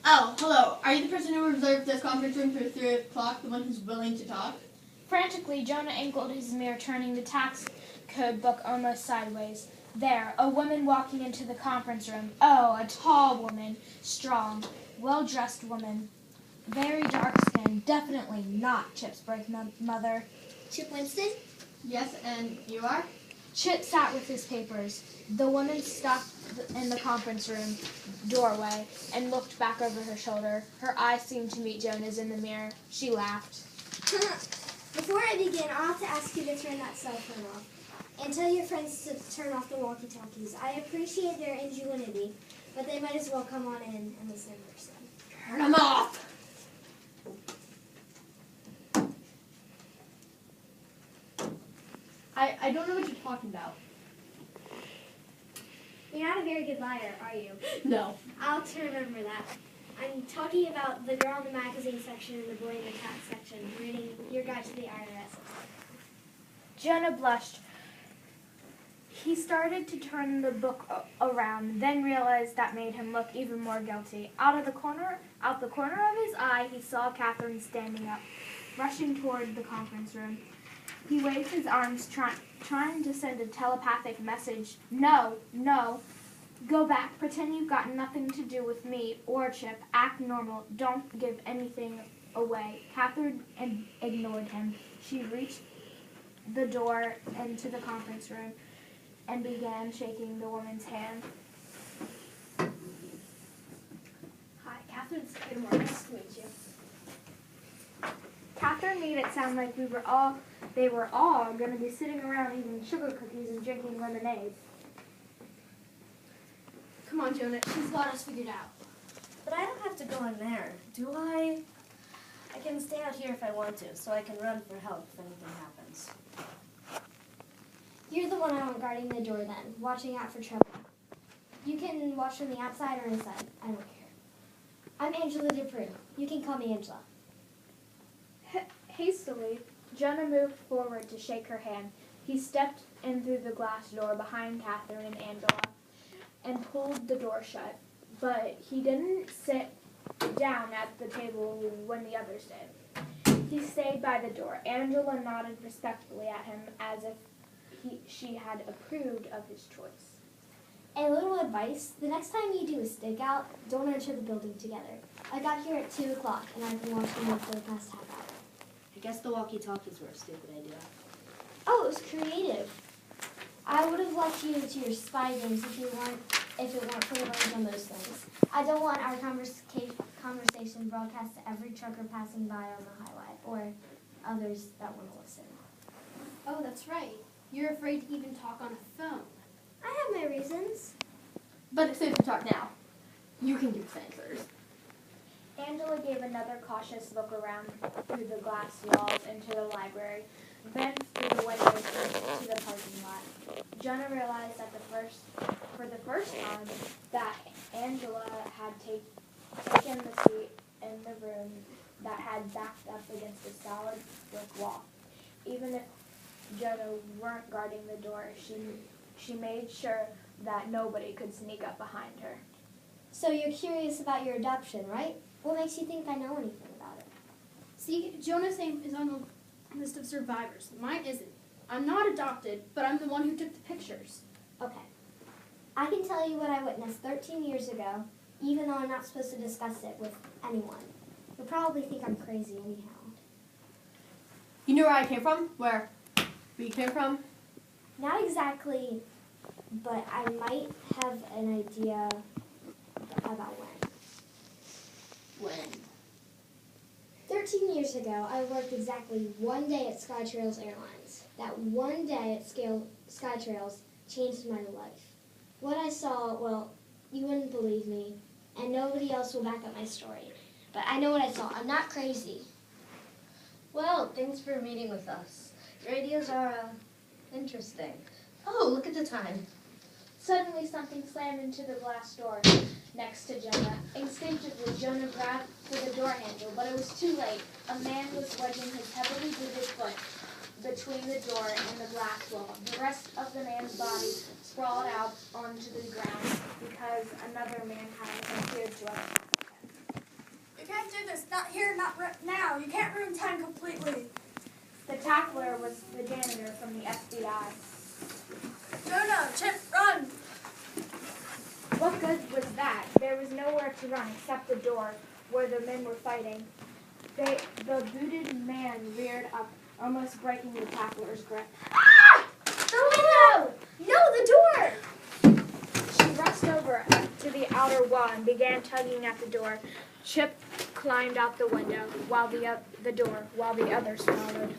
Oh, hello. Are you the person who reserved this conference room for 3 o'clock, the one who's willing to talk? Frantically, Jonah angled his mirror, turning the tax code book almost sideways. There, a woman walking into the conference room. Oh, a tall woman, strong, well-dressed woman. Very dark-skinned, definitely not Chip's birth mother. Chip Winston? Yes, and you are? Chip sat with his papers. The woman stopped in the conference room doorway and looked back over her shoulder. Her eyes seemed to meet Jonah's in the mirror. She laughed. Before I begin, I'll have to ask you to turn that cell phone off. And tell your friends to turn off the walkie-talkies. I appreciate their ingenuity, but they might as well come on in and listen in person. Turn them off! I don't know what you're talking about. You're not a very good liar, are you? No. I'll have to remember that. I'm talking about the girl in the magazine section and the boy in the tax section, reading your guide to the IRS. Jonah blushed. He started to turn the book around, then realized that made him look even more guilty. Out the corner of his eye, he saw Catherine standing up, rushing toward the conference room. He waved his arms, trying to send a telepathic message. No, go back. Pretend you've got nothing to do with me or Chip. Act normal. Don't give anything away. Catherine ignored him. She reached the door into the conference room and began shaking the woman's hand. Hi, Catherine Skidmore. Nice to meet you. Catherine made it sound like they were all going to be sitting around eating sugar cookies and drinking lemonade. Come on, Jonah. She's got us figured out. But I don't have to go in there, do I? I can stay out here if I want to, so I can run for help if anything happens. You're the one I want guarding the door then, watching out for trouble. You can watch from the outside or inside. I don't care. I'm Angela Dupree. You can call me Angela. Hastily, Jonah moved forward to shake her hand. He stepped in through the glass door behind Catherine and Angela and pulled the door shut. But he didn't sit down at the table when the others did. He stayed by the door. Angela nodded respectfully at him as if she had approved of his choice. A little advice, the next time you do a stakeout, don't enter the building together. I got here at 2 o'clock and I've been watching you for the past half hour. I guess the walkie-talkies were a stupid idea. Oh, it was creative. I would have left you to your spy games if it weren't for the words on those things. I don't want our conversation broadcast to every trucker passing by on the highway, or others that want to listen. Oh, that's right. You're afraid to even talk on a phone. I have my reasons. But it's safe to talk now. You can give us answers. Angela gave another cautious look around through the glass walls into the library, then through the windows to the parking lot. Jonah realized that for the first time that Angela had taken the seat in the room that had backed up against a solid brick wall. Even if Jonah weren't guarding the door, she made sure that nobody could sneak up behind her. So you're curious about your adoption, right? What makes you think I know anything about it? See, Jonah's name is on the list of survivors. Mine isn't. I'm not adopted, but I'm the one who took the pictures. Okay. I can tell you what I witnessed 13 years ago, even though I'm not supposed to discuss it with anyone. You'll probably think I'm crazy anyhow. You know where I came from? Where we came from? Not exactly, but I might have an idea about when. When? 13 years ago, I worked exactly one day at SkyTrails Airlines. That one day at SkyTrails changed my life. What I saw, well, you wouldn't believe me, and nobody else will back up my story. But I know what I saw. I'm not crazy. Well, thanks for meeting with us. Your ideas are, interesting. Oh, look at the time. Suddenly something slammed into the glass door next to Jonah. Instinctively, Jonah grabbed for the door handle, but it was too late. A man was wedging his heavily booted foot between the door and the glass wall. The rest of the man's body sprawled out onto the ground because another man had appeared to attack him. can't do this. Not here, not now. You can't ruin time completely. The tackler was the janitor from the FBI. Jonah, Chip, run! What good was that? There was nowhere to run except the door where the men were fighting. The booted man reared up, almost breaking the tackler's grip. Ah! The window! No, the door! She rushed over to the outer wall and began tugging at the door. Chip climbed out the window while the others followed.